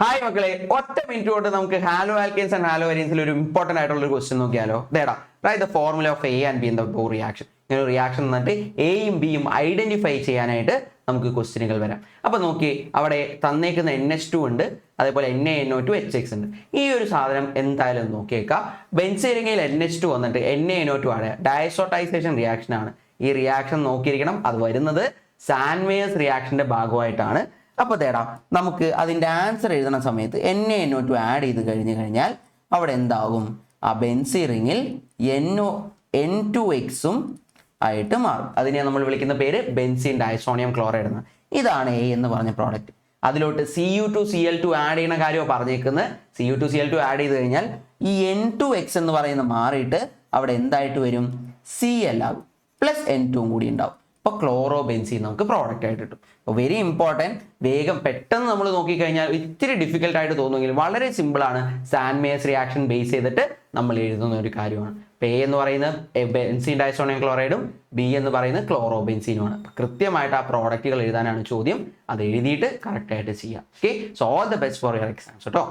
Hi മക്കളെ, ഒറ്റ minute കൊണ്ട് നമുക്ക് ഹാലോ ആൽക്കെയിൻസ് ആൻഡ് ഹാലോ അരീൻസിൽ ഒരു ഇമ്പോർട്ടന്റ് ആയിട്ടുള്ള ഒരു ക്വസ്റ്റ്യൻ നോക്കിയാലോ. ദേടാ write the formula of A and B in the above reaction. ഇങ്ങനെ ഒരു റിയാക്ഷൻ എന്നിട്ട് എയും ബിയും ഐഡന്റിഫൈ ചെയ്യാനായിട്ട് നമുക്ക് ക്വസ്റ്റ്യനുകൾ വരാം. അപ്പൊ നോക്കി, അവിടെ തന്നേക്കുന്ന NH2 ഉണ്ട്, അതേപോലെ NaNO2 HX ഉണ്ട്. ഈ ഒരു സാധനം എന്തായാലും നോക്കിയേക്കാം. ബെൻസീനിൽ NH2 വന്നിട്ട് NaNO2 ആണ്, ഡയസോട്ടൈസേഷൻ റിയാക്ഷൻ ആണ്. ഈ റിയാക്ഷൻ നോക്കിയിരിക്കണം, അത് വരുന്നത് സാൻഡ്മേയേഴ്സ് റിയാക്ഷന്റെ ഭാഗമായിട്ടാണ്. അപ്പോൾ തേടാ നമുക്ക് അതിൻ്റെ ആൻസർ എഴുതുന്ന സമയത്ത് NaNO2 ആഡ് ചെയ്ത് കഴിഞ്ഞാൽ അവിടെ എന്താകും? ആ ബെൻസീൻ റിങ്ങിൽ N2X ആയിട്ട് മാറും. അതിനെ നമ്മൾ വിളിക്കുന്ന പേര് ബെൻസീൻ ഡൈസോണിയം ക്ലോറൈഡ് എന്ന്. ഇതാണ് A എന്ന് പറഞ്ഞ പ്രോഡക്റ്റ്. അതിലോട്ട് Cu2Cl2 ആഡ് ചെയ്യുന്ന കാര്യമാണ് പറഞ്ഞേക്കുന്നത്. Cu2Cl2 ആഡ് ചെയ്ത് കഴിഞ്ഞാൽ ഈ N2X എന്ന് പറയുന്നത് മാറിയിട്ട് അവിടെ എന്തായിട്ട് വരും? Cl ആകും, പ്ലസ് N2 കൂടി ഉണ്ടാവും. അപ്പോൾ ക്ലോറോ ബെൻസീൻ നമുക്ക് പ്രോഡക്റ്റ് ആയിട്ട് കിട്ടും. അപ്പോൾ വെരി ഇമ്പോർട്ടൻറ്റ്. വേഗം പെട്ടെന്ന് നമ്മൾ നോക്കിക്കഴിഞ്ഞാൽ ഇത്തിരി ഡിഫിക്കൽട്ട് ആയിട്ട് തോന്നുമെങ്കിലും വളരെ സിമ്പിളാണ്. സാൻഡ്മേയേഴ്സ് റിയാക്ഷൻ ബേസ് ചെയ്തിട്ട് നമ്മൾ എഴുതുന്ന ഒരു കാര്യമാണ്. അപ്പോൾ A എന്ന് പറയുന്നത് ബെൻസീൻ ഡൈസോണിയം ക്ലോറൈഡും B എന്ന് പറയുന്നത് ക്ലോറോ ബെൻസീനുമാണ്. കൃത്യമായിട്ട് ആ പ്രോഡക്റ്റുകൾ എഴുതാനാണ് ചോദ്യം. അത് എഴുതിയിട്ട് കറക്റ്റായിട്ട് ചെയ്യാം. Okay, so all the best for your exams കേട്ടോ.